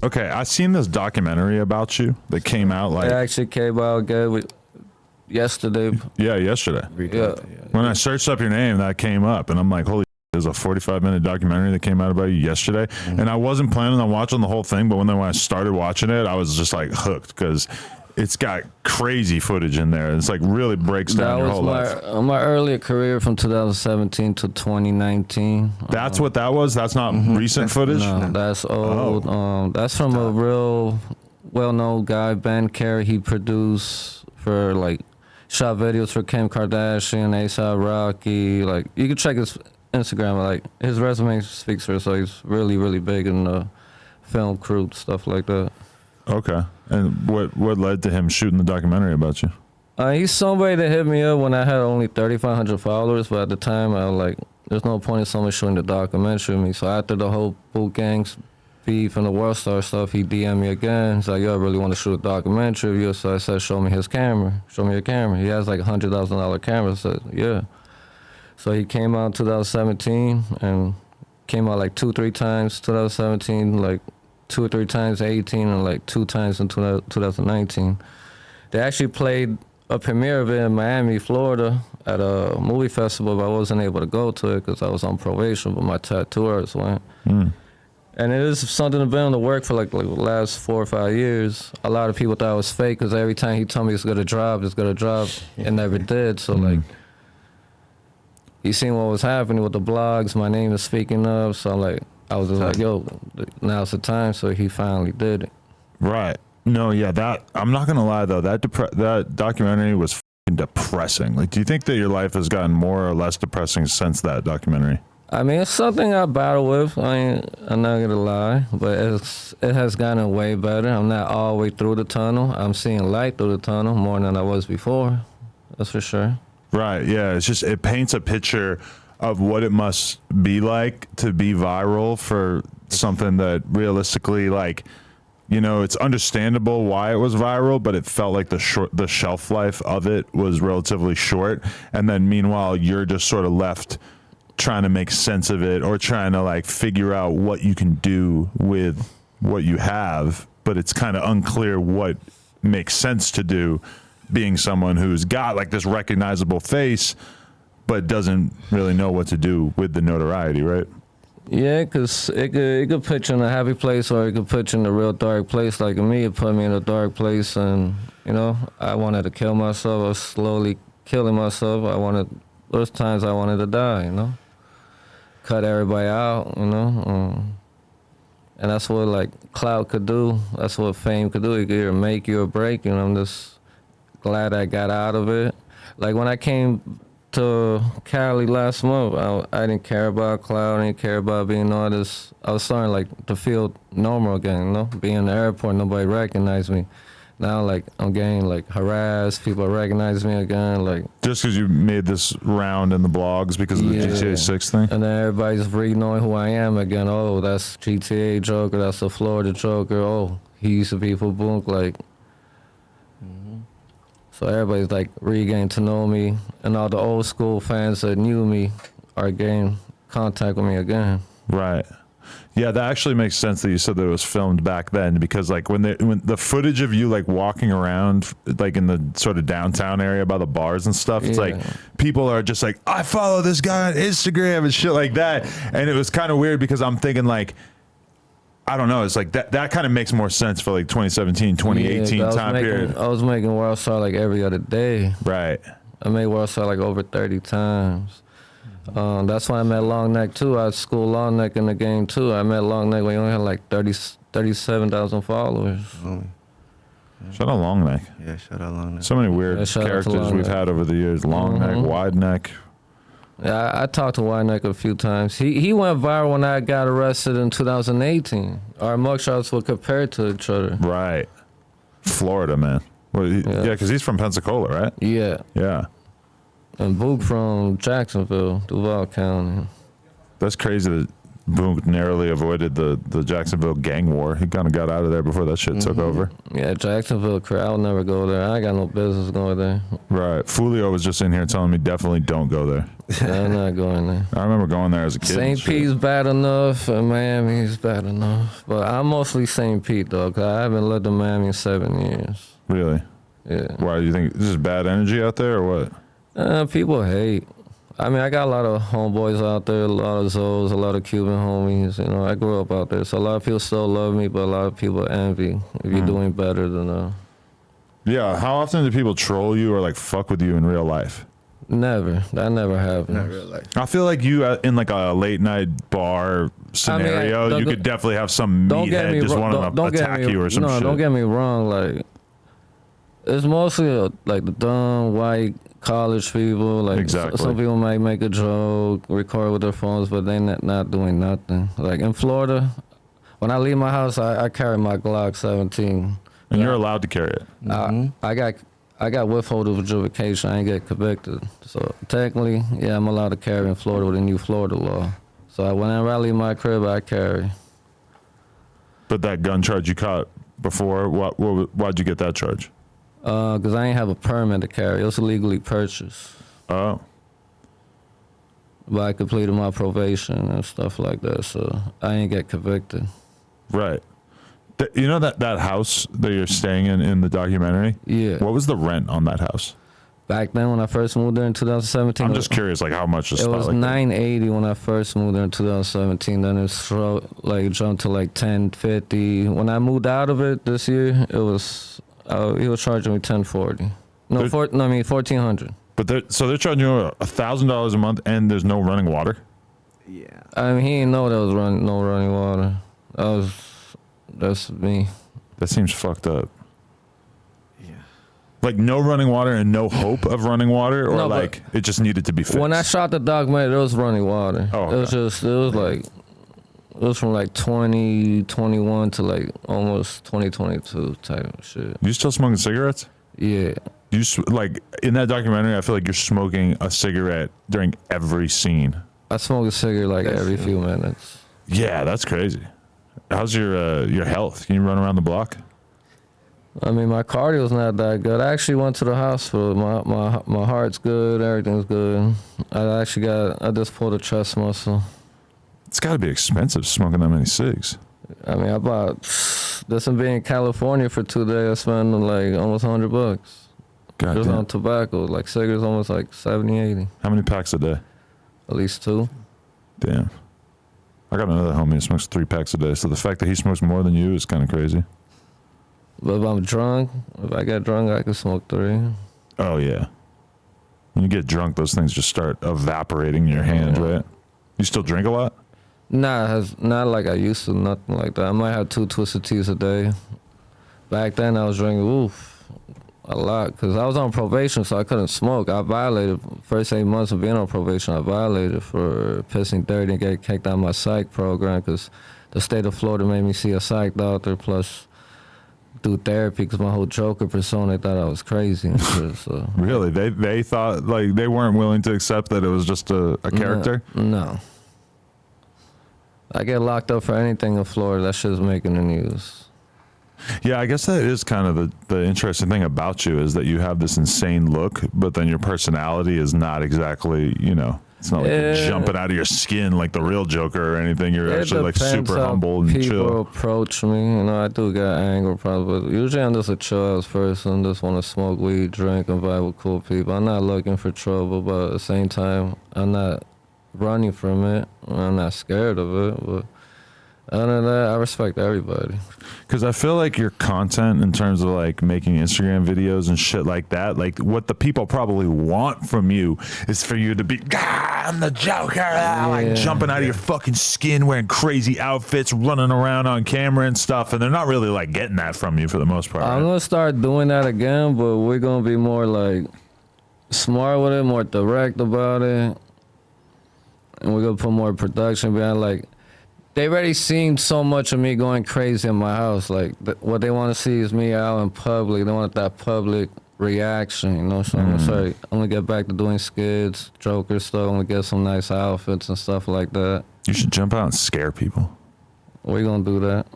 Okay, I seen this documentary about you that came out It actually came out good yesterday. Yeah, yesterday. Yeah. When I searched up your name, that came up, and I'm like, holy. There's a 45-minute documentary that came out about you yesterday, and I wasn't planning on watching the whole thing, but when I started watching it, I was just like hooked because it's got crazy footage in there. It's like really breaks down your whole life. My earlier career from 2017 to 2019. That's what that was? That's not recent footage? No, that's old. That's from a real well-known guy, Ben Carey. He produced for shot videos for Kim Kardashian, A$AP Rocky. Like, you can check his Instagram, like his resume speaks for itself. He's really, really big in the film crew, stuff like that. Okay. And what led to him shooting the documentary about you? He's somebody that hit me up when I had only 3,500 followers, but at the time I was like, there's no point in someone shooting the documentary with me. So after the whole Boot Gangs beef and the World Star stuff, he DM'd me again. He's like, yo, I really want to shoot a documentary of you. So I said, show me his camera. Show me your camera. He has like $100,000 camera. I said, yeah. So he came out in 2017 and came out like 2-3 times 2017, like 2 or 3 times 18, and like 2 times in 2019. They actually played a premiere of it in Miami, Florida at a movie festival, but I wasn't able to go to it because I was on probation, but my tattoo artist went. And it is something that's been on the work for like the last 4 or 5 years. A lot of people thought it was fake because every time he told me it's gonna drop, it never did. So like, he seen what was happening with the blogs, my name is speaking up, so I was just like, yo, now's the time, so he finally did it. Right. No, yeah, that, I'm not gonna lie though, that documentary was f***ing depressing. Like, do you think that your life has gotten more or less depressing since that documentary? I mean, it's something I battle with, I'm not gonna lie, but it has gotten way better. I'm not all the way through the tunnel. I'm seeing light through the tunnel more than I was before, that's for sure. Right, yeah, it's just, it paints a picture of what it must be like to be viral for something that realistically, like, you know, it's understandable why it was viral, but it felt like the shelf life of it was relatively short. And then meanwhile, you're just sort of left trying to make sense of it or trying to like figure out what you can do with what you have, but it's kind of unclear what makes sense to do, being someone who's got like this recognizable face, but doesn't really know what to do with the notoriety, right? Yeah, because it could put you in a happy place or it could put you in a real dark place. Like me, it put me in a dark place, and, you know, I wanted to kill myself. I was slowly killing myself. Those times I wanted to die, you know? Cut everybody out, you know? And that's what, like, Clout could do. That's what fame could do. It could either make you or break you, and I'm just glad I got out of it. Like, when I came to Cali last month, I didn't care about Clout, I didn't care about being an artist. I was starting like to feel normal again, you know? Being in the airport, nobody recognized me. Now like I'm getting like harassed, people recognize me again, like. Just because you made this round in the blogs because of the GTA 6 thing? And then everybody's re-knowing who I am again. Oh, that's GTA Joker, that's the Florida Joker. Oh, he used to be for Boonk, like. So everybody's like re-getting to know me, and all the old school fans that knew me are getting contact with me again. Right. Yeah, that actually makes sense that you said that it was filmed back then, because like when the footage of you like walking around like in the sort of downtown area by the bars and stuff, it's like people are just like, I follow this guy on Instagram and shit like that. And it was kind of weird because I'm thinking like, I don't know. It's like that kind of makes more sense for like 2017, 2018 time period. I was making World Star like every other day. Right. I made World Star like over 30 times. That's why I met Long Neck too. I schooled Long Neck in the game too. I met Long Neck when he only had like 37,000 followers. Shout out Long Neck. Yeah, shout out Long Neck. So many weird characters we've had over the years. Long Neck, Wide Neck. Yeah, I talked to Wide Neck a few times. He went viral when I got arrested in 2018. Our mugshots were compared to each other. Right. Florida, man. Well, yeah, because he's from Pensacola, right? Yeah. Yeah. And Boop from Jacksonville, Duval County. That's crazy that Boone narrowly avoided the Jacksonville gang war. He kind of got out of there before that shit took over. Yeah, Jacksonville, I would never go there. I ain't got no business going there. Right. Fulio was just in here telling me definitely don't go there. Yeah, I'm not going there. I remember going there as a kid. St. Pete's bad enough, and Miami's bad enough. But I'm mostly St. Pete, though, because I haven't lived in Miami in 7 years. Really? Yeah. Why do you think this is bad energy out there or what? People hate. I mean, I got a lot of homeboys out there, a lot of Zoes, a lot of Cuban homies. You know, I grew up out there, so a lot of people still love me, but a lot of people envy if you're doing better than them. Yeah. How often do people troll you or like fuck with you in real life? Never. That never happened. Not real life. I feel like you in like a late night bar scenario, you could definitely have some meathead just want to attack you or some shit. No, don't get me wrong. Like, it's mostly like the dumb white college people. Like, exactly. Some people might make a joke, record with their phones, but they not doing nothing. Like in Florida, when I leave my house, I carry my Glock 17. And you're allowed to carry it. I got withholding of adjudication. I ain't get convicted. So technically, yeah, I'm allowed to carry in Florida with the new Florida law. So whenever I leave my crib, I carry. But that gun charge you caught before, why'd you get that charge? Because I ain't have a permit to carry. It was illegally purchased. Oh. But I completed my probation and stuff like that, so I ain't get convicted. Right. You know that house that you're staying in the documentary? Yeah. What was the rent on that house? Back then when I first moved there in 2017. I'm just curious, like how much it was like $980 when I first moved there in 2017. Then it jumped to like $1050. When I moved out of it this year, it was he was charging me $1040. No, $1,400. But so they're charging you $1,000 a month, and there's no running water. Yeah. I mean, he didn't know there was no running water. That's me. That seems fucked up. Yeah. Like no running water and no hope of running water, or No, like it just needed to be fixed. When I shot the documentary, there was running water. Oh, okay. It was from like 2021 to like almost 2022 type of shit. You still smoking cigarettes? Yeah. Like in that documentary, I feel like you're smoking a cigarette during every scene. I smoke a cigarette like every few minutes. Yeah, that's crazy. How's your health? Can you run around the block? I mean, my cardio's not that good. I actually went to the hospital. My heart's good. Everything's good. I just pulled a chest muscle. It's got to be expensive smoking that many cigs. I mean, this and being in California for 2 days, I spent like almost $100. God Just damn. on tobacco, like cigarettes, almost like 70, 80. How many packs a day? At least 2. Damn. I got another homie who smokes 3 packs a day, so the fact that he smokes more than you is kind of crazy. But if I'm drunk, if I get drunk, I can smoke 3. Oh, yeah. When you get drunk, those things just start evaporating in your hands, right? You still drink a lot? Nah, not like I used to, nothing like that. I might have 2 Twisted Teas a day. Back then, I was drinking, a lot, because I was on probation, so I couldn't smoke. I violated, first 8 months of being on probation, I violated for pissing dirty and getting kicked out of my psych program, because the state of Florida made me see a psych doctor, plus do therapy, because my whole Joker persona, they thought I was crazy and shit, so. Really? They thought, like, they weren't willing to accept that it was just a character? No. I get locked up for anything in Florida. That shit's making the news. Yeah, I guess that is kind of the interesting thing about you is that you have this insane look, but then your personality is not exactly, it's not like you're jumping out of your skin like the real Joker or anything. You're actually like super humble and chill. People approach me, I do get anger probably, but usually I'm just a chill ass person, just want to smoke weed, drink, and vibe with cool people. I'm not looking for trouble, but at the same time, I'm not running from it. I'm not scared of it, but other than that, I respect everybody. Because I feel like your content in terms of like making Instagram videos and shit like that, like what the people probably want from you is for you to be, I'm the Joker, like jumping out of your fucking skin, wearing crazy outfits, running around on camera and stuff. And they're not really like getting that from you for the most part. I'm going to start doing that again, but we're going to be more like smart with it, more direct about it. And we're going to put more production behind, like, they already seen so much of me going crazy in my house. Like, what they want to see is me out in public. They want that public reaction, So I'm going to get back to doing skits, Joker stuff. I'm going to get some nice outfits and stuff like that. You should jump out and scare people. We gonna do that.